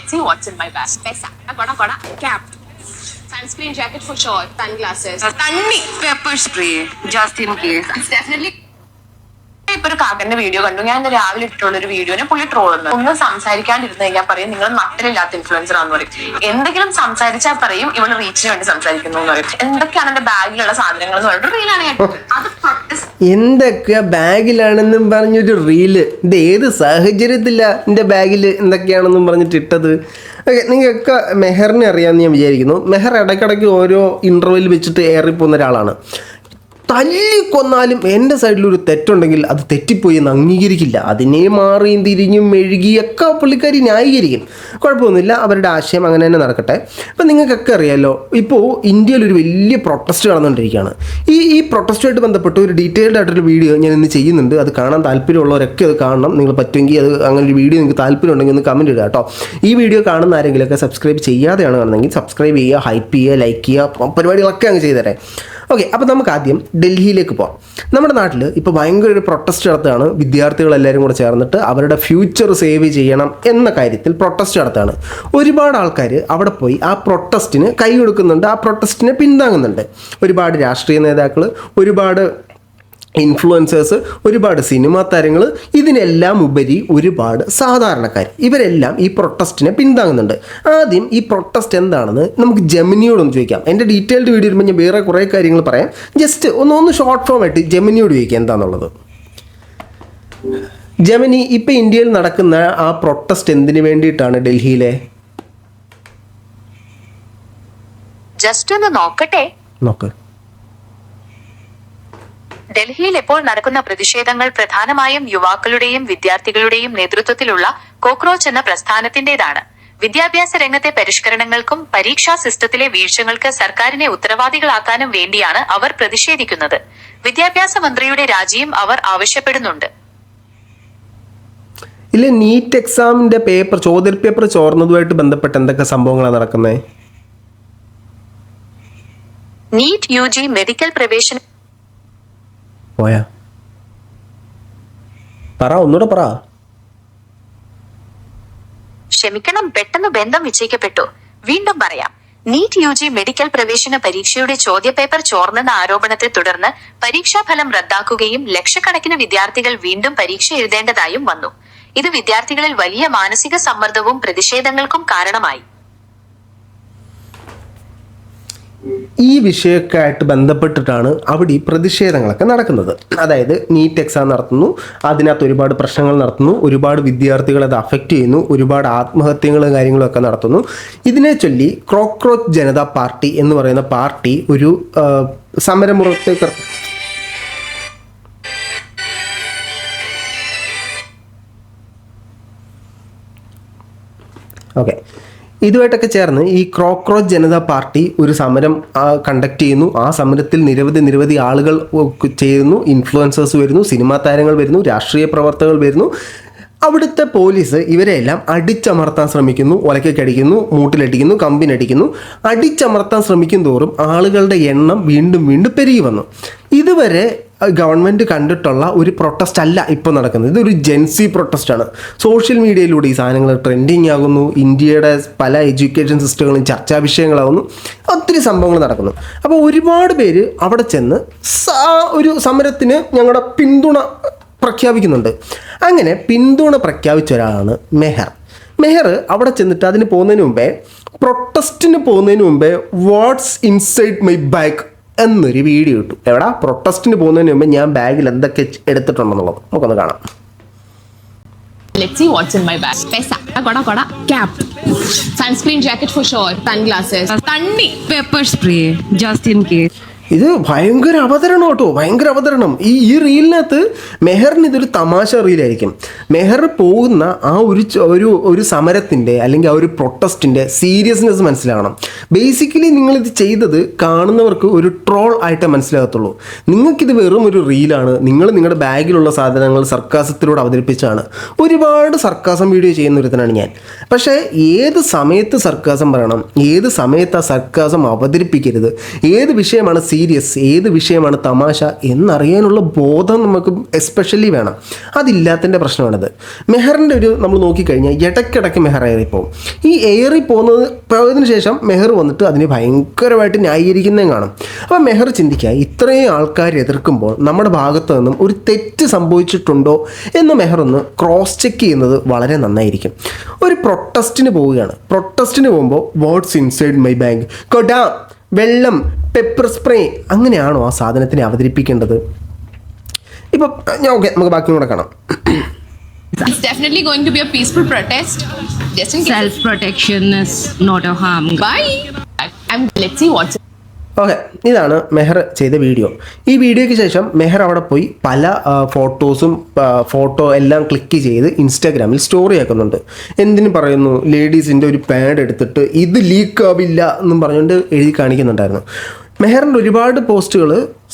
Let's see what's in my bag. Pesa. Koda. Cap. Sunscreen jacket for sure. Sunglasses. Tanni. Pepper spray, just in case. It's definitely. ഇപ്പൊ ഒരു കാക്കന്റെ video കണ്ടു. ഞാൻ ഇന്ന് രാവിലെ ഇട്ടിട്ടുള്ള ഒരു വീഡിയോനെ പുള്ളി ട്രോളുന്നു. ഒന്നും സംസാരിക്കാണ്ടിരുന്ന് കഴിഞ്ഞാൽ പറയും നിങ്ങൾ നട്ടലില്ലാത്ത ഇൻഫ്ലുവൻസർ ആണെന്ന് പറയും. എന്തെങ്കിലും സംസാരിച്ചാൽ പറയും ഇവള് റീച്ചിന് വേണ്ടി സംസാരിക്കുന്നു എന്ന് പറയും. എന്തൊക്കെയാണ് എന്റെ ബാഗിലുള്ള സാധനങ്ങൾ എന്ന് പറഞ്ഞിട്ട് റീലാണ് ഞാൻ അത് എന്തൊക്കെ ബാഗിലാണെന്നും പറഞ്ഞൊരു റീല്. ഇത് ഏത് സാഹചര്യത്തിലാ എൻ്റെ ബാഗിൽ എന്തൊക്കെയാണെന്നും പറഞ്ഞിട്ട് ഇട്ടത്. ഓക്കെ, നിങ്ങൾക്കൊക്കെ മെഹറിനെ അറിയാമെന്ന് ഞാൻ വിചാരിക്കുന്നു. മെഹർ ഇടയ്ക്കിടയ്ക്ക് ഓരോ ഇൻ്റർവ്യൂവിൽ വെച്ചിട്ട് ഏറിപ്പോകുന്ന ഒരാളാണ്. തല്ലിക്കൊന്നാലും എൻ്റെ സൈഡിലൊരു തെറ്റുണ്ടെങ്കിൽ അത് തെറ്റിപ്പോയി എന്ന് അംഗീകരിക്കില്ല. അതിനെ മാറിയും തിരിഞ്ഞും മെഴുകിയൊക്കെ പുള്ളിക്കാരി ന്യായീകരിക്കും. കുഴപ്പമൊന്നുമില്ല, അവരുടെ ആശയം അങ്ങനെ തന്നെ നടക്കട്ടെ. ഇപ്പം നിങ്ങൾക്കൊക്കെ അറിയാമല്ലോ, ഇപ്പോൾ ഇന്ത്യയിലൊരു വലിയ പ്രൊട്ടസ്റ്റ് നടന്നുകൊണ്ടിരിക്കുകയാണ്. ഈ പ്രൊട്ടസ്റ്റുമായിട്ട് ബന്ധപ്പെട്ട് ഒരു ഡീറ്റെയിൽഡ് ആയിട്ടൊരു വീഡിയോ ഞാൻ ഇന്ന് ചെയ്യുന്നുണ്ട്. അത് കാണാൻ താല്പര്യമുള്ളവരൊക്കെ അത് കാണണം. നിങ്ങൾ പറ്റുമെങ്കിൽ അത് അങ്ങനെ ഒരു വീഡിയോ നിങ്ങൾക്ക് താല്പര്യമുണ്ടെങ്കിൽ ഒന്ന് കമൻറ്റ് ഇടുക കേട്ടോ. ഈ വീഡിയോ കാണുന്ന ആരെങ്കിലുമൊക്കെ സബ്സ്ക്രൈബ് ചെയ്യാതെയാണ് കാണുന്നതെങ്കിൽ സബ്സ്ക്രൈബ് ചെയ്യുക, ഹൈപ്പ് ചെയ്യുക, ലൈക്ക് ചെയ്യുക, പരിപാടികളൊക്കെ അങ്ങ് ചെയ്തേരെ. ഓക്കെ, അപ്പോൾ നമുക്ക് ആദ്യം ഡൽഹിയിലേക്ക് പോകാം. നമ്മുടെ നാട്ടിൽ ഇപ്പോൾ ഭയങ്കര ഒരു പ്രൊട്ടസ്റ്റ് നടത്തുകയാണ്. വിദ്യാർത്ഥികളെല്ലാവരും കൂടെ ചേർന്നിട്ട് അവരുടെ ഫ്യൂച്ചർ സേവ് ചെയ്യണം എന്ന കാര്യത്തിൽ പ്രൊട്ടസ്റ്റ് നടത്തുകയാണ്. ഒരുപാട് ആൾക്കാർ അവിടെ പോയി ആ പ്രൊട്ടസ്റ്റിന് കൈ കൊടുക്കുന്നുണ്ട്, ആ പ്രൊട്ടസ്റ്റിനെ പിന്താങ്ങുന്നുണ്ട്. ഒരുപാട് രാഷ്ട്രീയ നേതാക്കൾ, ഒരുപാട് ഇൻഫ്ലുവൻസേഴ്സ്, ഒരുപാട് സിനിമാ താരങ്ങൾ, ഇതിനെല്ലാം ഉപരി ഒരുപാട് സാധാരണക്കാർ, ഇവരെല്ലാം ഈ പ്രൊട്ടസ്റ്റിനെ പിന്താങ്ങുന്നുണ്ട്. ആദ്യം ഈ പ്രൊട്ടസ്റ്റ് എന്താണെന്ന് നമുക്ക് ജെമിനിയോടൊന്ന് ചോദിക്കാം. എൻ്റെ ഡീറ്റെയിൽഡ് വീഡിയോ വരുമ്പോൾ ഞാൻ വേറെ കുറേ കാര്യങ്ങൾ പറയാം. ജസ്റ്റ് ഒന്ന് ഷോർട്ട് ഫോം ആയിട്ട് ജെമിനിയോട് ചോദിക്കാം എന്താണെന്നുള്ളത്. ജെമിനി, ഇപ്പം ഇന്ത്യയിൽ നടക്കുന്ന ആ പ്രൊട്ടസ്റ്റ് എന്തിനു വേണ്ടിയിട്ടാണ് ഡൽഹിയിലെ? ജസ്റ്റ് ഒന്ന് നോക്കട്ടെ. നോക്ക്. ഡൽഹിയിൽ ഇപ്പോൾ നടക്കുന്ന പ്രതിഷേധങ്ങൾ പ്രധാനമായും യുവാക്കളുടെയും വിദ്യാർത്ഥികളുടെയും നേതൃത്വത്തിലുള്ള കോക്രോച്ച് എന്ന പ്രസ്ഥാനത്തിന്റേതാണ്. വിദ്യാഭ്യാസ രംഗത്തെ പരിഷ്കരണങ്ങൾക്കും പരീക്ഷാ സിസ്റ്റത്തിലെ വീഴ്ചകൾക്ക് സർക്കാരിനെ ഉത്തരവാദികളാക്കാനും വേണ്ടിയാണ് അവർ പ്രതിഷേധിക്കുന്നത്. വിദ്യാഭ്യാസ മന്ത്രിയുടെ രാജിയും അവർ ആവശ്യപ്പെടുന്നുണ്ട്. ഇല്ല, നീറ്റ് എക്സാമിന്റെ ചോദ്യപേപ്പർ ചോർന്നതുമായിട്ട് ബന്ധപ്പെട്ട് എന്തൊക്കെ സംഭവങ്ങളാണ് നടക്കുന്നത്? നീറ്റ് UG മെഡിക്കൽ പ്രവേശന പോയാ ഒന്നുകൂടെ പറ. ക്ഷമിക്കണം, പെട്ടെന്ന് ബന്ധം വിച്ഛേദിക്കപ്പെട്ടു. വീണ്ടും പറയാം. നീറ്റ് UG മെഡിക്കൽ പ്രവേശന പരീക്ഷയുടെ ചോദ്യപേപ്പർ ചോർന്നെന്ന ആരോപണത്തെ തുടർന്ന് പരീക്ഷാഫലം റദ്ദാക്കുകയും ലക്ഷക്കണക്കിന് വിദ്യാർത്ഥികൾ വീണ്ടും പരീക്ഷ എഴുതേണ്ടതായും വന്നു. ഇത് വിദ്യാർത്ഥികളിൽ വലിയ മാനസിക സമ്മർദ്ദവും പ്രതിഷേധങ്ങൾക്കും കാരണമായി. ഈ വിഷയമൊക്കെ ആയിട്ട് ബന്ധപ്പെട്ടിട്ടാണ് അവിടെ ഈ പ്രതിഷേധങ്ങളൊക്കെ നടക്കുന്നത്. അതായത് നീറ്റ് എക്സാം നടത്തുന്നു, അതിനകത്ത് ഒരുപാട് പ്രശ്നങ്ങൾ നടത്തുന്നു, ഒരുപാട് വിദ്യാർത്ഥികളെ അത് അഫക്റ്റ് ചെയ്യുന്നു, ഒരുപാട് ആത്മഹത്യകളും കാര്യങ്ങളൊക്കെ നടത്തുന്നു. ഇതിനെ ചൊല്ലി കോക്രോച്ച് ജനതാ പാർട്ടി എന്ന് പറയുന്ന പാർട്ടി ഒരു സമരമുറത്തേക്ക് ഓക്കെ ഇതുമായിട്ടൊക്കെ ചേർന്ന് ഈ കോക്രോച്ച് ജനതാ പാർട്ടി ഒരു സമരം കണ്ടക്ട് ചെയ്യുന്നു. ആ സമരത്തിൽ നിരവധി ആളുകൾ ചെയ്യുന്നു. ഇൻഫ്ലുവൻസേഴ്സ് വരുന്നു, സിനിമാ താരങ്ങൾ വരുന്നു, രാഷ്ട്രീയ പ്രവർത്തകർ വരുന്നു. അവിടുത്തെ പോലീസ് ഇവരെല്ലാം അടിച്ചമർത്താൻ ശ്രമിക്കുന്നു. ഒലക്കടിക്കുന്നു, മൂട്ടിലടിക്കുന്നു, കമ്പിനടിക്കുന്നു. അടിച്ചമർത്താൻ ശ്രമിക്കും തോറും ആളുകളുടെ എണ്ണം വീണ്ടും പെരുകി വന്നു. ഇതുവരെ ഗവൺമെൻറ് കണ്ടിട്ടുള്ള ഒരു പ്രൊട്ടസ്റ്റ് അല്ല ഇപ്പോൾ നടക്കുന്നത്. ഇതൊരു ജെൻസി പ്രൊട്ടസ്റ്റാണ്. സോഷ്യൽ മീഡിയയിലൂടെ ഈ സാധനങ്ങൾ ട്രെൻഡിങ് ആകുന്നു. ഇന്ത്യയുടെ പല എഡ്യൂക്കേഷൻ സിസ്റ്റങ്ങളും ചർച്ചാ വിഷയങ്ങളാകുന്നു. ഒത്തിരി സംഭവങ്ങൾ നടക്കുന്നു. അപ്പോൾ ഒരുപാട് പേര് അവിടെ ചെന്ന് ഒരു സമരത്തിന് ഞങ്ങളുടെ പിന്തുണ പ്രഖ്യാപിക്കുന്നുണ്ട്. അങ്ങനെ പിന്തുണ പ്രഖ്യാപിച്ച ഒരാളാണ് മെഹർ. അവിടെ ചെന്നിട്ട് അതിന് പോകുന്നതിന് മുമ്പേ, പ്രൊട്ടസ്റ്റിന് പോകുന്നതിന് മുമ്പേ വാട്ട്സ് ഇൻസൈഡ് മൈ ബാഗ് എന്നൊരു വീഡിയോ ഇട്ടു. എവിടെ? പ്രൊട്ടസ്റ്റിന് പോകുന്നതിന് മുമ്പ് ഞാൻ ബാഗിൽ എന്തൊക്കെ എടുത്തിട്ടുണ്ടെന്നുള്ളത് നമുക്കൊന്ന് കാണാം. Let's see what's in my bag. Pesa. Koda. Cap. Sunscreen jacket for sure. Sunglasses. Tanni. Pepper spray, just in case. ഇത് ഭയങ്കര അവതരണം കേട്ടോ, ഭയങ്കര അവതരണം. ഈ റീലിനകത്ത് മെഹറിന് ഇതൊരു തമാശ റീലായിരിക്കും. മെഹർ പോകുന്ന ആ ഒരു സമരത്തിൻ്റെ അല്ലെങ്കിൽ ആ ഒരു പ്രൊട്ടസ്റ്റിൻ്റെ സീരിയസ്നെസ് മനസ്സിലാവണം. ബേസിക്കലി നിങ്ങളിത് ചെയ്തത് കാണുന്നവർക്ക് ഒരു ട്രോൾ ആയിട്ടേ മനസ്സിലാകത്തുള്ളൂ. നിങ്ങൾക്കിത് വെറും ഒരു റീലാണ്. നിങ്ങളുടെ ബാഗിലുള്ള സാധനങ്ങൾ സർക്കാസത്തിലൂടെ അവതരിപ്പിച്ചാണ്. ഒരുപാട് സർക്കാസം വീഡിയോ ചെയ്യുന്ന ഒരുത്തനാണ് ഞാൻ. പക്ഷേ ഏത് സമയത്ത് സർക്കാസം പറയണം, ഏത് സമയത്ത് ആ സർക്കാസം അവതരിപ്പിക്കരുത്, ഏത് വിഷയമാണ് സീരിയസ്, ഏത് വിഷയമാണ് തമാശ എന്നറിയാനുള്ള ബോധം നമുക്ക് എസ്പെഷ്യലി വേണം. അതില്ലാത്തതിൻ്റെ പ്രശ്നമാണിത്. മെഹറിൻ്റെ ഒരു നമ്മൾ നോക്കിക്കഴിഞ്ഞാൽ ഇടയ്ക്കിടയ്ക്ക് മെഹർ ഏറിപ്പോവും. ഈ പോയതിന് ശേഷം മെഹർ വന്നിട്ട് അതിനെ ഭയങ്കരമായിട്ട് ന്യായീകരിക്കുന്നതും കാണും. അപ്പോൾ മെഹർ ചിന്തിക്കുക, ഇത്രയും ആൾക്കാർ എതിർക്കുമ്പോൾ നമ്മുടെ ഭാഗത്തു നിന്നും ഒരു തെറ്റ് സംഭവിച്ചിട്ടുണ്ടോ എന്ന് മെഹർ ഒന്ന് ക്രോസ് ചെക്ക് ചെയ്യുന്നത് വളരെ നന്നായിരിക്കും. ഒരു പ്രൊട്ടസ്റ്റിന് പോവുകയാണ്. പ്രൊട്ടസ്റ്റിന് പോകുമ്പോൾ വാട്ട്സ് ഇൻസൈഡ് മൈ ബാഗ്, കൊട, വെള്ളം, പെപ്പർ സ്പ്രേ, അങ്ങനെയാണോ ആ സാധനത്തിനെ അവതരിപ്പിക്കേണ്ടത്? ഇപ്പം ഓക്കെ, നമുക്ക് ബാക്കിയും കൂടെ കാണാം. It's definitely going to be a peaceful protest. Just in case. Self-protection is not a harm. Bye. Let's see what's. Okay, ഇതാണ് മെഹർ ചെയ്ത വീഡിയോ. ഈ വീഡിയോയ്ക്ക് ശേഷം മെഹർ അവിടെ പോയി പല ഫോട്ടോ എല്ലാം ക്ലിക്ക് ചെയ്ത് ഇൻസ്റ്റാഗ്രാമിൽ സ്റ്റോറി ആക്കുന്നുണ്ട്. എന്തിനു പറയുന്നു, ലേഡീസിൻ്റെ ഒരു പാഡ് എടുത്തിട്ട് ഇത് ലീക്ക് ആവില്ല എന്നും പറഞ്ഞുകൊണ്ട് എഴുതി കാണിക്കുന്നുണ്ടായിരുന്നു. മെഹറിൻ്റെ ഒരുപാട് പോസ്റ്റുകൾ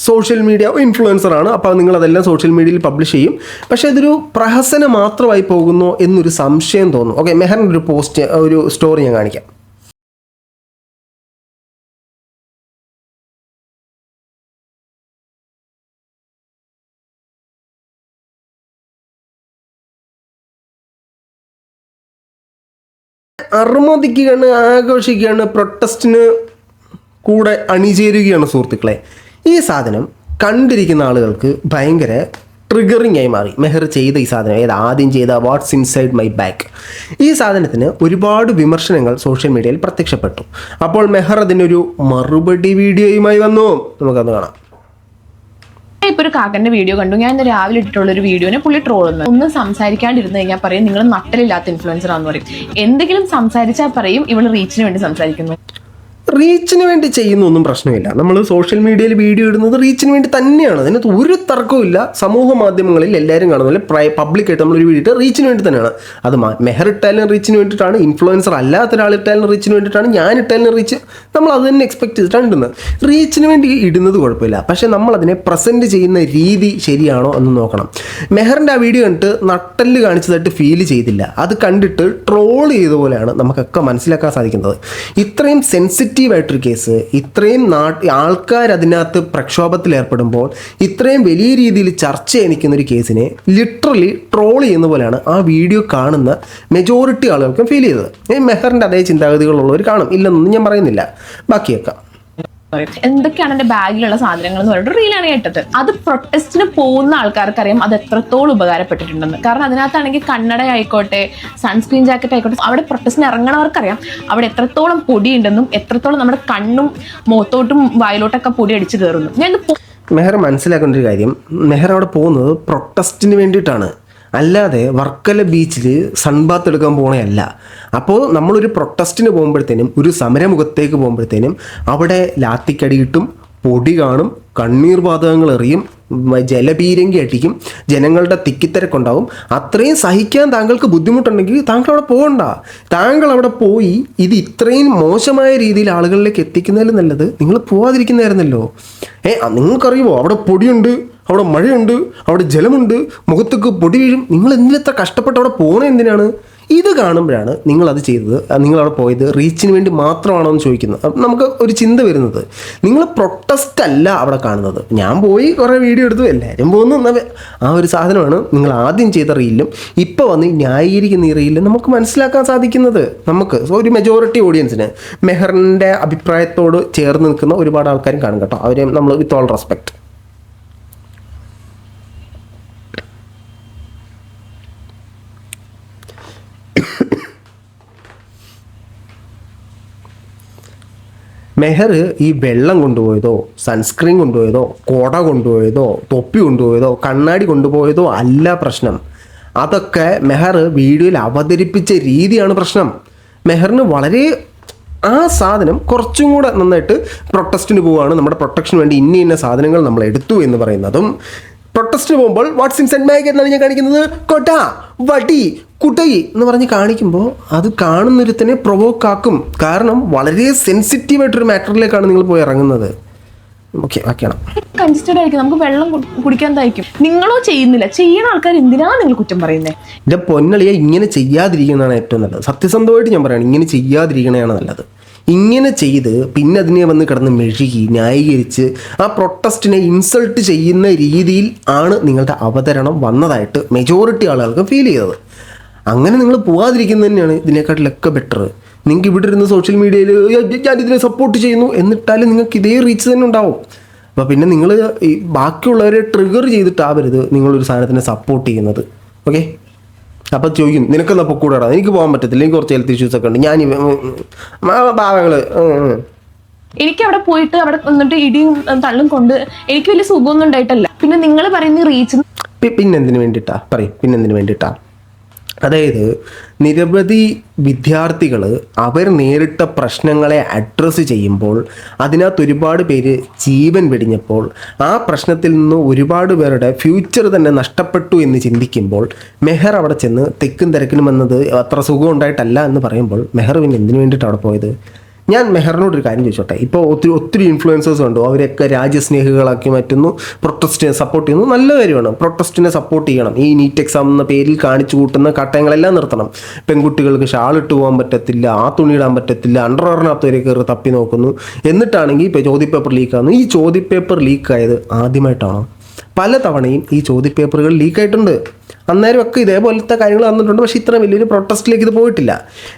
സോഷ്യൽ മീഡിയ ഇൻഫ്ലുവൻസറാണ്, അപ്പോൾ നിങ്ങളതെല്ലാം സോഷ്യൽ മീഡിയയിൽ പബ്ലിഷ് ചെയ്യും. പക്ഷേ ഇതൊരു പ്രഹസനം മാത്രമായി പോകുന്നു എന്നൊരു സംശയം തോന്നും. ഓക്കെ, മെഹറിൻ്റെ ഒരു സ്റ്റോറി ഞാൻ കാണിക്കാം. അർമ്മതിക്കുകയാണ്, ആഘോഷിക്കുകയാണ്, പ്രൊട്ടസ്റ്റിന് കൂടെ അണിചേരുകയാണ് സുഹൃത്തുക്കളെ. ഈ സാധനം കണ്ടിരിക്കുന്ന ആളുകൾക്ക് ഭയങ്കര ട്രിഗറിങ് ആയി മാറി. മെഹർ ചെയ്ത ഈ സാധനം, ആദ്യം ചെയ്ത വാട്ട്സ് ഇൻസൈഡ് മൈ ബാഗ്, ഈ സാധനത്തിന് ഒരുപാട് വിമർശനങ്ങൾ സോഷ്യൽ മീഡിയയിൽ പ്രത്യക്ഷപ്പെട്ടു. അപ്പോൾ മെഹർ അതിനൊരു മറുപടി വീഡിയോയുമായി വന്നു. നമുക്കത് കാണാം. ഇപ്പൊ ഒരു കാക്കന്റെ വീഡിയോ കണ്ടു. ഞാൻ ഇന്ന് രാവിലെ ഇട്ടിട്ടുള്ള ഒരു വീഡിയോനെ പുള്ളി ട്രോളുന്നു. ഒന്നും സംസാരിക്കാണ്ടിരുന്ന് കഴിഞ്ഞാൽ പറയും നിങ്ങൾ നട്ടലില്ലാത്ത ഇൻഫ്ലുവൻസർ ആണെന്ന് പറയും. എന്തെങ്കിലും സംസാരിച്ചാൽ പറയും ഇവള് റീച്ചിന് വേണ്ടി സംസാരിക്കുന്നു. റീച്ചിന് വേണ്ടി ചെയ്യുന്നൊന്നും പ്രശ്നമില്ല. നമ്മൾ സോഷ്യൽ മീഡിയയിൽ വീഡിയോ ഇടുന്നത് റീച്ചിന് വേണ്ടി തന്നെയാണ്. അതിനകത്ത് ഒരു തർക്കവും. സമൂഹ മാധ്യമങ്ങളിൽ എല്ലാവരും കാണുന്നില്ല, പബ്ലിക്കായിട്ട് നമ്മളൊരു വീഡിയോ ഇട്ട് റീച്ചിന് വേണ്ടി തന്നെയാണ്. അത് മെഹർ ഇട്ടാലും റീച്ചിന് വേണ്ടിയിട്ടാണ്, ഇൻഫ്ലുവൻസർ അല്ലാത്ത ഒരാൾ ഇട്ടാലും റീച്ചിന് വേണ്ടിയിട്ടാണ്, ഞാൻ ഇട്ടാലും റീച്ച്, നമ്മൾ അത് തന്നെ എക്സ്പെക്ട് ചെയ്തിട്ടാണ് ഇടുന്നത്. റീച്ചിന് വേണ്ടി ഇടുന്നത് കുഴപ്പമില്ല, പക്ഷേ നമ്മളതിനെ പ്രസൻറ്റ് ചെയ്യുന്ന രീതി ശരിയാണോ എന്ന് നോക്കണം. മെഹറിൻ്റെ ആ വീഡിയോ കണ്ടിട്ട് നട്ടല് കാണിച്ചതായിട്ട് ഫീൽ ചെയ്തില്ല. അത് കണ്ടിട്ട് ട്രോൾ ചെയ്ത പോലെയാണ് നമുക്കൊക്കെ മനസ്സിലാക്കാൻ സാധിക്കുന്നത്. ഇത്രയും സെൻസിറ്റീവായിട്ടൊരു കേസ്, ഇത്രയും ആൾക്കാർ അതിനകത്ത് പ്രക്ഷോഭത്തിൽ ഏർപ്പെടുമ്പോൾ ഇത്രയും വലിയ രീതിയിൽ ചർച്ച എനിക്കുന്നൊരു കേസിനെ ലിറ്ററലി ട്രോൾ ചെയ്യുന്ന പോലെയാണ് ആ വീഡിയോ കാണുന്ന മെജോറിറ്റി ആളുകൾക്കും ഫീൽ ചെയ്തത്. മെഹറിൻ്റെ അതേ ചിന്താഗതികളുള്ളവർ കാണും, ഇല്ലെന്നൊന്നും ഞാൻ പറയുന്നില്ല. ബാക്കിയൊക്കെ എന്തൊക്കെയാണ് എന്റെ ബാഗിലുള്ള സാധനങ്ങൾ എന്ന് പറഞ്ഞിട്ട് റീലാണ് കേട്ടത്. അത് പ്രൊട്ടസ്റ്റിന് പോകുന്ന ആൾക്കാർക്ക് അറിയാം അത് എത്രത്തോളം ഉപകാരപ്പെട്ടിട്ടുണ്ടെന്ന്. കാരണം അതിനകത്താണെങ്കിൽ കണ്ണട ആയിക്കോട്ടെ, സൺസ്ക്രീൻ ജാക്കറ്റ് ആയിക്കോട്ടെ, അവിടെ പ്രൊട്ടസ്റ്റിന് ഇറങ്ങണവർക്കറിയാം അവിടെ എത്രത്തോളം പൊടി ഉണ്ടെന്നും എത്രത്തോളം നമ്മുടെ കണ്ണും മുഖത്തോട്ടും വായിലോട്ടൊക്കെ പൊടി അടിച്ചു കയറുന്നു. ഞാൻ മെഹർ മനസ്സിലാക്കേണ്ട ഒരു കാര്യം, മെഹർ അവിടെ പോകുന്നത് പ്രൊട്ടസ്റ്റിന് വേണ്ടിയിട്ടാണ്, അല്ലാതെ വർക്കല ബീച്ചിൽ സൺബാത്ത് എടുക്കാൻ പോകണയല്ല. അപ്പോൾ നമ്മളൊരു പ്രൊട്ടസ്റ്റിന് പോകുമ്പോഴത്തേനും, ഒരു സമരമുഖത്തേക്ക് പോകുമ്പോഴത്തേനും അവിടെ ലാത്തിക്കടി കിട്ടും, പൊടി കാണും, കണ്ണീർ വാതകങ്ങൾ എറിയും, ജലപീരങ്കി അടിക്കും, ജനങ്ങളുടെ തിക്കിത്തിരക്കുണ്ടാവും. അത്രയും സഹിക്കാൻ താങ്കൾക്ക് ബുദ്ധിമുട്ടുണ്ടെങ്കിൽ താങ്കൾ അവിടെ പോകണ്ട. താങ്കൾ അവിടെ പോയി ഇത് ഇത്രയും മോശമായ രീതിയിൽ ആളുകളിലേക്ക് എത്തിക്കുന്നതിൽ നല്ലത് നിങ്ങൾ പോവാതിരിക്കുന്നതായിരുന്നല്ലോ. നിങ്ങൾക്കറിയുമോ അവിടെ പൊടിയുണ്ട്, അവിടെ മഴയുണ്ട്, അവിടെ ജലമുണ്ട്, മുഖത്തേക്ക് പൊടി വീഴും. നിങ്ങൾ എന്തിനെത്ര കഷ്ടപ്പെട്ട് അവിടെ പോകണത് എന്തിനാണ്? ഇത് കാണുമ്പോഴാണ് നിങ്ങളത് ചെയ്തത്, നിങ്ങളവിടെ പോയത് റീച്ചിന് വേണ്ടി മാത്രമാണോ എന്ന് ചോദിക്കുന്നത്. നമുക്ക് ഒരു ചിന്ത വരുന്നത്, നിങ്ങൾ പ്രൊട്ടസ്റ്റ് അല്ല അവിടെ കാണുന്നത്. ഞാൻ പോയി കുറേ വീഡിയോ എടുത്തു, എല്ലാവരും പോകുന്ന ആ ഒരു സാധനമാണ് നിങ്ങൾ ആദ്യം ചെയ്ത റീലിലും ഇപ്പോൾ വന്ന് ന്യായീകരിക്കുന്ന ഈ റീലിലും നമുക്ക് മനസ്സിലാക്കാൻ സാധിക്കുന്നത്. നമുക്ക് ഒരു മെജോറിറ്റി ഓഡിയൻസിന് മെഹറിൻ്റെ അഭിപ്രായത്തോട് ചേർന്ന് നിൽക്കുന്ന ഒരുപാട് ആൾക്കാരും കാണും കേട്ടോ. അവരെ നമ്മൾ വിത്ത് ഓൾ റെസ്പെക്ട്. മെഹർ ഈ വെള്ളം കൊണ്ടുപോയതോ, സൺസ്ക്രീൻ കൊണ്ടുപോയതോ, കുട കൊണ്ടുപോയതോ, തൊപ്പി കൊണ്ടുപോയതോ, കണ്ണാടി കൊണ്ടുപോയതോ അല്ല പ്രശ്നം. അതൊക്കെ മെഹർ വീഡിയോയിൽ അവതരിപ്പിച്ച രീതിയാണ് പ്രശ്നം. മെഹറിന് വളരെ ആ സാധനം കുറച്ചും കൂടെ നന്നായിട്ട് പ്രൊട്ടസ്റ്റിന് പോവുകയാണ്, നമ്മുടെ പ്രൊട്ടക്ഷന് വേണ്ടി ഇന്ന സാധനങ്ങൾ നമ്മൾ എടുത്തു എന്ന് പറയുന്നതും, പ്രൊട്ടസ്റ്റിന് പോകുമ്പോൾ വാട്ട്സ് ഇൻസൈഡ് മൈ ബാഗ് എന്നാണ് ഞാൻ കാണിക്കുന്നത്, കൊട്ട, വടി, കുട്ടയി എന്ന് പറഞ്ഞ് കാണിക്കുമ്പോൾ അത് കാണുന്നൊരുത്തനെ പ്രൊവോക്കാക്കും. കാരണം വളരെ സെൻസിറ്റീവായിട്ടൊരു മാറ്ററിലേക്കാണ് നിങ്ങൾ പോയി ഇറങ്ങുന്നത്. ഓക്കെ, ബാക്കിയാണ്. കൺസിസ്റ്റഡ് ആയിരിക്കും, നമുക്ക് വെള്ളം കുടിക്കാൻ തയ്ക്കും. നിങ്ങളോ ചെയ്യുന്നില്ല, ചെയ്യുന്ന ആൾക്കാർ എന്തിനാ നിങ്ങൾ കുറ്റം പറയുന്നത്? എൻ്റെ പൊന്നളിയെ ഇങ്ങനെ ചെയ്യാതിരിക്കുന്നതാണ് ഏറ്റവും നല്ലത്. സത്യസന്ധമായിട്ട് ഞാൻ പറയുകയാണ്, ഇങ്ങനെ ചെയ്യാതിരിക്കണതാണ് നല്ലത്. ഇങ്ങനെ ചെയ്ത് പിന്നെ അതിനെ വന്ന് കിടന്ന് മെഴുകി ന്യായീകരിച്ച് ആ പ്രൊട്ടസ്റ്റിനെ ഇൻസൾട്ട് ചെയ്യുന്ന രീതിയിൽ ആണ് നിങ്ങളുടെ അവതരണം വന്നതായിട്ട് മെജോറിറ്റി ആളുകൾക്ക് ഫീൽ ചെയ്തത്. അങ്ങനെ നിങ്ങൾ പോകാതിരിക്കുന്നത് തന്നെയാണ് ഇതിനെക്കാട്ടിലൊക്കെ ബെറ്റർ. നിങ്ങൾക്ക് ഇവിടെ ഇരുന്ന് സോഷ്യൽ മീഡിയയിൽ ഞാനിതിനെ സപ്പോർട്ട് ചെയ്യുന്നു എന്നിട്ടാലും നിങ്ങൾക്ക് ഇതേ റീച്ച് തന്നെ ഉണ്ടാവും. അപ്പോൾ പിന്നെ നിങ്ങൾ ഈ ബാക്കിയുള്ളവരെ ട്രിഗർ ചെയ്തിട്ടാവരുത് നിങ്ങളൊരു സാധനത്തിനെ സപ്പോർട്ട് ചെയ്യുന്നത്. ഓക്കെ, അപ്പോൾ ചോദിക്കും നിനക്കെന്താ പൊക്കൂടാ, എനിക്ക് പോകാൻ പറ്റത്തില്ല, എനിക്ക് കുറച്ച് ഹെൽത്ത് ഇഷ്യൂസ് ഒക്കെ ഉണ്ട്, ഞാൻ പാവങ്ങൾ. എനിക്ക് അവിടെ പോയിട്ട് അവിടെ വന്നിട്ട് ഇടിയും തള്ളും കൊണ്ട് എനിക്ക് വലിയ സുഖമൊന്നും ഉണ്ടായിട്ടല്ല. പിന്നെ നിങ്ങൾ പറയുന്ന റീച്ച് പിന്നെന്തിനു വേണ്ടിയിട്ടാ പറയും, പിന്നെന്തിനു വേണ്ടിയിട്ടാ? അതായത് നിരവധി വിദ്യാർത്ഥികൾ അവർ നേരിട്ട പ്രശ്നങ്ങളെ അഡ്രസ്സ് ചെയ്യുമ്പോൾ അതിനകത്ത് ഒരുപാട് പേര് ജീവൻ വെടിഞ്ഞപ്പോൾ ആ പ്രശ്നത്തിൽ നിന്ന് ഒരുപാട് പേരുടെ ഫ്യൂച്ചർ തന്നെ നഷ്ടപ്പെട്ടു എന്ന് ചിന്തിക്കുമ്പോൾ മെഹർ അവിടെ ചെന്ന് തെക്കും തിരക്കിലും വന്നത് അത്ര സുഖം ഉണ്ടായിട്ടല്ല എന്ന് പറയുമ്പോൾ മെഹർ പിന്നെ എന്തിനു വേണ്ടിയിട്ടാണ് അവിടെ പോയത്? ഞാൻ മെഹറിനോടൊരു കാര്യം ചോദിച്ചോട്ടെ. ഇപ്പോൾ ഒത്തിരി ഇൻഫ്ലുവൻസേഴ്സ് ഉണ്ട്, അവരൊക്കെ രാജ്യസ്നേഹികളാക്കി മാറ്റുന്നു, പ്രൊട്ടസ്റ്റിനെ സപ്പോർട്ട് ചെയ്യുന്നു. നല്ല കാര്യമാണ്, പ്രൊട്ടസ്റ്റിനെ സപ്പോർട്ട് ചെയ്യണം. ഈ നീറ്റ് എക്സാം എന്ന പേരിൽ കാണിച്ചു കൂട്ടുന്ന കട്ടയങ്ങളെല്ലാം നിർത്തണം. പെൺകുട്ടികൾക്ക് ഷാൾ ഇട്ട് പോകാൻ പറ്റത്തില്ല, ആ തുണി ഇടാൻ പറ്റത്തില്ല, അണ്ടർവെയറിനകത്ത് വരെ കയറി തപ്പി നോക്കുന്നു. എന്നിട്ടാണെങ്കിൽ ഇപ്പോൾ ചോദ്യപേപ്പർ ലീക്കാകുന്നു. ഈ ചോദ്യപേപ്പർ ലീക്കായത് ആദ്യമായിട്ടാണോ? പല തവണയും ഈ ചോദ്യപേപ്പറുകൾ ലീക്കായിട്ടുണ്ട്. അന്നേരമൊക്കെ ഇതേപോലത്തെ കാര്യങ്ങൾ വന്നിട്ടുണ്ട്. പക്ഷേ ഇത്ര വലിയൊരു പ്രൊട്ടസ്റ്റിലേക്ക് ഇത് പോയിട്ടില്ല.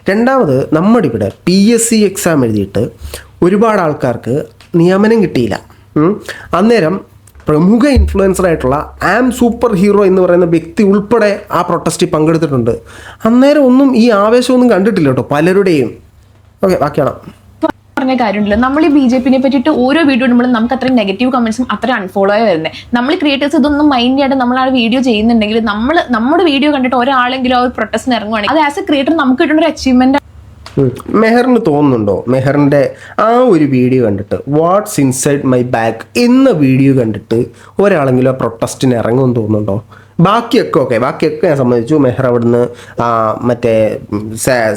രണ്ടാമത്, നമ്മുടെ ഇവിടെ PSC എക്സാം എഴുതിയിട്ട് ഒരുപാട് ആൾക്കാർക്ക് നിയമനം കിട്ടിയില്ല. അന്നേരം പ്രമുഖ ഇൻഫ്ലുവൻസറായിട്ടുള്ള സൂപ്പർ ഹീറോ എന്ന് പറയുന്ന വ്യക്തി ഉൾപ്പെടെ ആ പ്രൊട്ടസ്റ്റിൽ പങ്കെടുത്തിട്ടുണ്ട്. അന്നേരം ഒന്നും ഈ ആവേശമൊന്നും കണ്ടിട്ടില്ല കേട്ടോ പലരുടെയും. ഓക്കെ, ബാക്കിയാണ് പറഞ്ഞ കാര്യമുണ്ടല്ലോ. നമ്മൾ ഈ BJP പറ്റിയിട്ട് ഓരോ വീഡിയോ ഇടുമ്പോഴും നമുക്ക് അത്രയും നെഗറ്റീവ് കമന്റ്സും അത്ര അൺഫോളോ വരുന്നത്. നമ്മൾ ക്രിയേറ്റേഴ്സ് ഇതൊന്നും മൈൻഡ് ചെയ്യാതെ നമ്മൾ ആ വീഡിയോ ചെയ്യുന്നുണ്ടെങ്കിൽ നമ്മുടെ വീഡിയോ കണ്ടിട്ട് ഒരാളെങ്കിലും ആ ഒരു പ്രൊട്ടസ്റ്റിന് ഇറങ്ങുവാണെങ്കിൽ അത് ആസ് എ ക്രിയേറ്റർ നമുക്ക് കിട്ടുന്ന ഒരു അച്ചീവ്മെന്റ്. മെഹറിന് തോന്നുന്നുണ്ടോ, മെഹറിൻ്റെ ആ ഒരു വീഡിയോ കണ്ടിട്ട് വാട്ട്സ് ഇൻസൈഡ് മൈ ബാഗ് എന്ന വീഡിയോ കണ്ടിട്ട് ഒരാളെങ്കിലും ആ പ്രൊട്ടസ്റ്റിന് ഇറങ്ങുമെന്ന് തോന്നുന്നുണ്ടോ? ബാക്കിയൊക്കെ ഞാൻ സമ്മതിച്ചു. മെഹർ അവിടുന്ന് മറ്റേ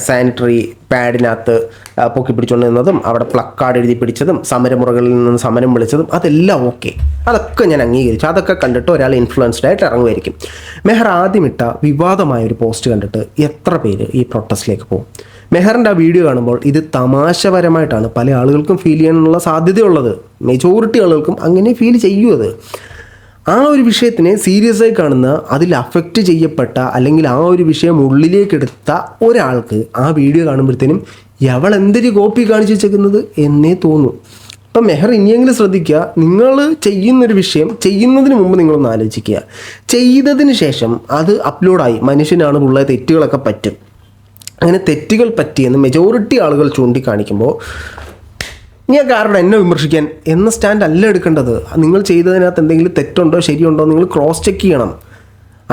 സാനിറ്ററി പാഡിനകത്ത് പൊക്കി പിടിച്ചുകൊണ്ട് നിന്നതും അവിടെ പ്ലക്കാർഡ് എഴുതി പിടിച്ചതും സമരമുറകളിൽ നിന്ന് സമരം വിളിച്ചതും അതെല്ലാം ഓക്കെ, അതൊക്കെ ഞാൻ അംഗീകരിച്ചു. അതൊക്കെ കണ്ടിട്ട് ഒരാൾ ഇൻഫ്ലുവൻസ്ഡ് ആയിട്ട് ഇറങ്ങുമായിരിക്കും. മെഹർ ആദ്യമിട്ട വിവാദമായൊരു പോസ്റ്റ് കണ്ടിട്ട് എത്ര പേര് ഈ പ്രൊട്ടസ്റ്റിലേക്ക് പോകും? മെഹറിൻ്റെ ആ വീഡിയോ കാണുമ്പോൾ ഇത് തമാശപരമായിട്ടാണ് പല ആളുകൾക്കും ഫീൽ ചെയ്യാനുള്ള സാധ്യതയുള്ളത്. മെജോറിറ്റി ആളുകൾക്കും അങ്ങനെ ഫീൽ ചെയ്യും. അത് ആ ഒരു വിഷയത്തിനെ സീരിയസ് ആയി കാണുന്ന, അതിൽ അഫക്റ്റ് ചെയ്യപ്പെട്ട അല്ലെങ്കിൽ ആ ഒരു വിഷയം ഉള്ളിലേക്ക് എടുത്ത ഒരാൾക്ക് ആ വീഡിയോ കാണുമ്പോഴത്തേനും അവൾ എന്തൊരു കോപ്പി കാണിച്ചു വെച്ചേക്കുന്നത് എന്നേ തോന്നും. അപ്പം മെഹർ ഇനിയെങ്കിലും ശ്രദ്ധിക്കുക, നിങ്ങൾ ചെയ്യുന്നൊരു വിഷയം ചെയ്യുന്നതിന് മുമ്പ് നിങ്ങളൊന്ന് ആലോചിക്കുക. ചെയ്തതിന് ശേഷം അത് അപ്ലോഡായി, മനുഷ്യനാണ് ഉള്ള തെറ്റുകളൊക്കെ പറ്റും. അങ്ങനെ തെറ്റുകൾ പറ്റിയെന്ന് മെജോറിറ്റി ആളുകൾ ചൂണ്ടിക്കാണിക്കുമ്പോൾ ഞാൻ കാരണം എന്നെ വിമർശിക്കാൻ എന്ന സ്റ്റാൻഡ് അല്ല എടുക്കേണ്ടത്. നിങ്ങൾ ചെയ്തതിനകത്ത് എന്തെങ്കിലും തെറ്റുണ്ടോ ശരിയുണ്ടോ നിങ്ങൾ ക്രോസ് ചെക്ക് ചെയ്യണം.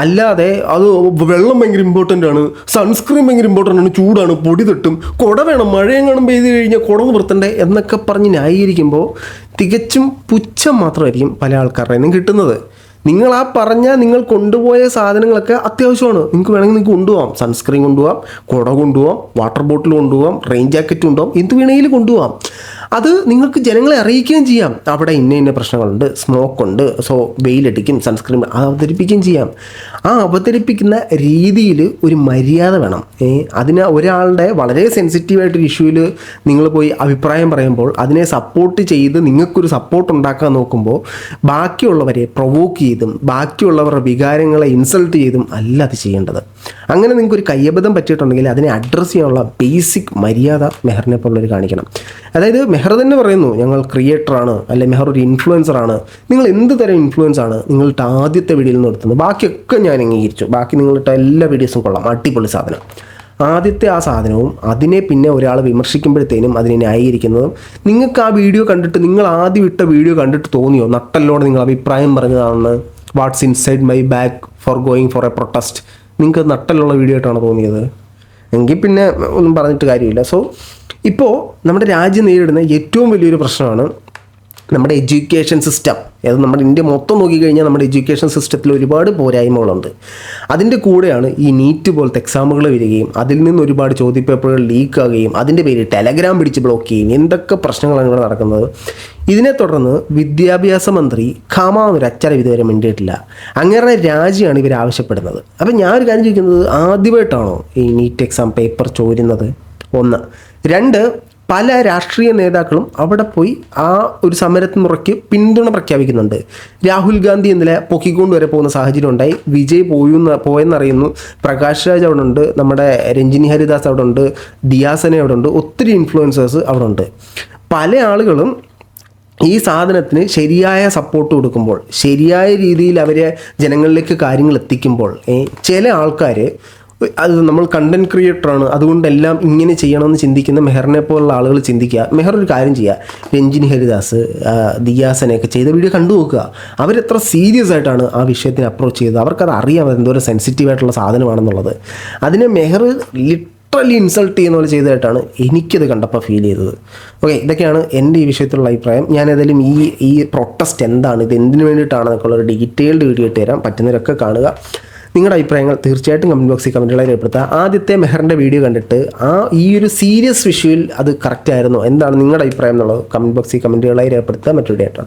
അല്ലാതെ അത് വെള്ളം ഭയങ്കര ഇമ്പോർട്ടൻ്റ് ആണ്, സൺസ്ക്രീൻ ഭയങ്കര ഇമ്പോർട്ടൻ്റ് ആണ്, ചൂടാണ്, പൊടി തട്ടും, കുട വേണം, മഴയെങ്ങാനും പെയ്ത് കഴിഞ്ഞാൽ കുട നിർത്തണ്ടേ എന്നൊക്കെ പറഞ്ഞ് ന്യായീകരിക്കുമ്പോൾ തികച്ചും പുച്ഛം മാത്രമായിരിക്കും പല ആൾക്കാരുടെ നിന്നും കിട്ടുന്നത്. നിങ്ങൾ ആ പറഞ്ഞ നിങ്ങൾ കൊണ്ടുപോയ സാധനങ്ങളൊക്കെ അത്യാവശ്യമാണ്. നിങ്ങൾക്ക് വേണമെങ്കിൽ നിങ്ങൾക്ക് കൊണ്ടുപോകാം, സൺസ്ക്രീൻ കൊണ്ടുപോകാം, കുട കൊണ്ടുപോകാം, വാട്ടർ ബോട്ടിൽ കൊണ്ടുപോകാം, റെയിൻ ജാക്കറ്റ് കൊണ്ടുപോകാം, എന്ത് വേണമെങ്കിലും കൊണ്ടുപോകാം. അത് നിങ്ങൾക്ക് ജനങ്ങളെ അറിയിക്കുകയും ചെയ്യാം. അവിടെ ഇന്ന പ്രശ്നങ്ങളുണ്ട്, സ്മോക്കുണ്ട്, സോ വെയിലടിക്കും, സൺസ്ക്രീൻ അവതരിപ്പിക്കുകയും ചെയ്യാം. ആ അവതരിപ്പിക്കുന്ന രീതിയിൽ ഒരു മര്യാദ വേണം. അതിന് ഒരാളുടെ വളരെ സെൻസിറ്റീവായിട്ടൊരു ഇഷ്യൂവിൽ നിങ്ങൾ പോയി അഭിപ്രായം പറയുമ്പോൾ അതിനെ സപ്പോർട്ട് ചെയ്ത് നിങ്ങൾക്കൊരു സപ്പോർട്ട് ഉണ്ടാക്കാൻ നോക്കുമ്പോൾ ബാക്കിയുള്ളവരെ പ്രൊവോക്ക് ചെയ്തും ബാക്കിയുള്ളവരുടെ വികാരങ്ങളെ ഇൻസൾട്ട് ചെയ്തും അല്ല അത് ചെയ്യേണ്ടത്. അങ്ങനെ നിങ്ങൾക്കൊരു കയ്യബദ്ധം പറ്റിയിട്ടുണ്ടെങ്കിൽ അതിനെ അഡ്രസ്സ് ചെയ്യാനുള്ള ബേസിക് മര്യാദ മെഹറിനെ പോലുള്ളവർ കാണിക്കണം. അതായത് മെഹർ തന്നെ പറയുന്നു ഞങ്ങൾ ക്രിയേറ്ററാണ്, അല്ലെ മെഹർ ഒരു ഇൻഫ്ലുവൻസറാണ്. നിങ്ങൾ എന്ത് തരം ഇൻഫ്ലുവൻസ് ആണ് നിങ്ങളുടെ ആദ്യത്തെ വീഡിയോയിൽ നിന്ന് എടുത്തുന്നത്? ബാക്കിയൊക്കെ ഞാൻ അംഗീകരിച്ചു, ബാക്കി നിങ്ങളിട്ട എല്ലാ വീഡിയോസും കൊള്ളാം, അടിപൊളി സാധനം. ആദ്യത്തെ ആ സാധനവും അതിനെ പിന്നെ ഒരാൾ വിമർശിക്കുമ്പോഴത്തേനും അതിനെ ന്യായീകരിക്കുന്നതും നിങ്ങൾക്ക് ആ വീഡിയോ കണ്ടിട്ട് നിങ്ങൾ ആദ്യം ഇട്ട വീഡിയോ കണ്ടിട്ട് തോന്നിയോ നട്ടല്ലോടെ നിങ്ങൾ അഭിപ്രായം പറഞ്ഞതാണെന്ന്? What's inside my bag for going for a protest നിങ്ങൾക്ക് നട്ടലുള്ള വീഡിയോ ആയിട്ടാണ് തോന്നിയത്? എങ്കിൽ പിന്നെ ഒന്നും പറഞ്ഞിട്ട് കാര്യമില്ല. സോ ഇപ്പോൾ നമ്മുടെ രാജ്യം നേരിടുന്ന ഏറ്റവും വലിയൊരു പ്രശ്നമാണ് നമ്മുടെ എഡ്യൂക്കേഷൻ സിസ്റ്റം. അത് നമ്മുടെ ഇന്ത്യ മൊത്തം നോക്കിക്കഴിഞ്ഞാൽ നമ്മുടെ എഡ്യൂക്കേഷൻ സിസ്റ്റത്തിൽ ഒരുപാട് പോരായ്മകളുണ്ട്. അതിൻ്റെ കൂടെയാണ് ഈ നീറ്റ് പോലത്തെ എക്സാമുകൾ വരികയും അതിൽ നിന്ന് ഒരുപാട് ചോദ്യപേപ്പറുകൾ ലീക്കാവുകയും അതിൻ്റെ പേര് ടെലഗ്രാം പിടിച്ച് ബ്ലോക്ക് ചെയ്യും, എന്തൊക്കെ പ്രശ്നങ്ങളാണ് ഇവിടെ നടക്കുന്നത്. ഇതിനെ തുടർന്ന് വിദ്യാഭ്യാസ മന്ത്രി ഖാമാന്നൊരു അച്ചടം ഇതുവരെ മിണ്ടിയിട്ടില്ല. അങ്ങനെ രാജിയാണ് ഇവർ ആവശ്യപ്പെടുന്നത്. അപ്പം ഞാനൊരു കാര്യം ചോദിക്കുന്നത്, ആദ്യമായിട്ടാണോ ഈ നീറ്റ് എക്സാം പേപ്പർ ചോരുന്നത്? ഒന്ന്. രണ്ട്, പല രാഷ്ട്രീയ നേതാക്കളും അവിടെ പോയി ആ ഒരു സമരത്തിനുറയ്ക്ക് പിന്തുണ പ്രഖ്യാപിക്കുന്നുണ്ട്. രാഹുൽ ഗാന്ധി ഇന്നലെ പൊക്കിക്കൊണ്ട് വരെ പോകുന്ന സാഹചര്യം ഉണ്ടായി. വിജയ് പോയെന്നറിയുന്നു. പ്രകാശ് രാജ് അവിടെ ഉണ്ട്, നമ്മുടെ രഞ്ജിനി ഹരിദാസ് അവിടെ ഉണ്ട്, ദിയാസനെ അവിടെ ഉണ്ട്, ഒത്തിരി ഇൻഫ്ലുവൻസേഴ്സ് അവിടെ ഉണ്ട്. പല ആളുകളും ഈ സാധനത്തിന് ശരിയായ സപ്പോർട്ട് കൊടുക്കുമ്പോൾ, ശരിയായ രീതിയിൽ അവരെ ജനങ്ങളിലേക്ക് കാര്യങ്ങൾ എത്തിക്കുമ്പോൾ, ചില ആൾക്കാർ അത് നമ്മൾ കണ്ടന്റ് ക്രിയേറ്ററാണ് അതുകൊണ്ടെല്ലാം ഇങ്ങനെ ചെയ്യണമെന്ന് ചിന്തിക്കുന്ന മെഹറിനെ പോലുള്ള ആളുകൾ ചിന്തിക്കുക. മെഹർ ഒരു കാര്യം ചെയ്യുക, രഞ്ജിനി ഹരിദാസ്, ദിയാസനെയൊക്കെ ചെയ്ത വീഡിയോ കണ്ടു നോക്കുക. അവരെത്ര സീരിയസ് ആയിട്ടാണ് ആ വിഷയത്തിന് അപ്രോച്ച് ചെയ്തത്. അവർക്കത് അറിയാം എന്തോരം സെൻസിറ്റീവായിട്ടുള്ള സാധനമാണെന്നുള്ളത്. അതിനെ മെഹർ ലിറ്ററലി ഇൻസൾട്ട് ചെയ്യുന്ന പോലെ ചെയ്തതായിട്ടാണ് എനിക്കത് കണ്ടപ്പോൾ ഫീൽ ചെയ്തത്. ഓക്കെ, ഇതൊക്കെയാണ് എൻ്റെ ഈ വിഷയത്തിലുള്ള അഭിപ്രായം. ഞാൻ ഏതായാലും ഈ പ്രൊട്ടസ്റ്റ് എന്താണ്, ഇത് എന്തിനു വേണ്ടിയിട്ടാണെന്നൊക്കെ ഉള്ളൊരു ഡീറ്റെയിൽഡ് വീഡിയോ ഇട്ട് തരാം. പറ്റുന്നവരൊക്കെ കാണുക. നിങ്ങളുടെ അഭിപ്രായങ്ങൾ തീർച്ചയായിട്ടും കമൻറ്റ് ബോക്സിൽ കമൻറ്റുകളായി രേഖപ്പെടുത്തുക. ആദ്യത്തെ മെഹറിൻ്റെ വീഡിയോ കണ്ടിട്ട് ഈ ഒരു സീരിയസ് വിഷ്വൽ അത് കറക്റ്റ് ആയിരുന്നോ, എന്താണ് നിങ്ങളുടെ അഭിപ്രായം എന്നുള്ളത് കമൻറ്റ് ബോക്സിൽ കമൻറ്റുകളായി രേഖപ്പെടുത്തുക. മറ്റൊരു ഡേറ്റ്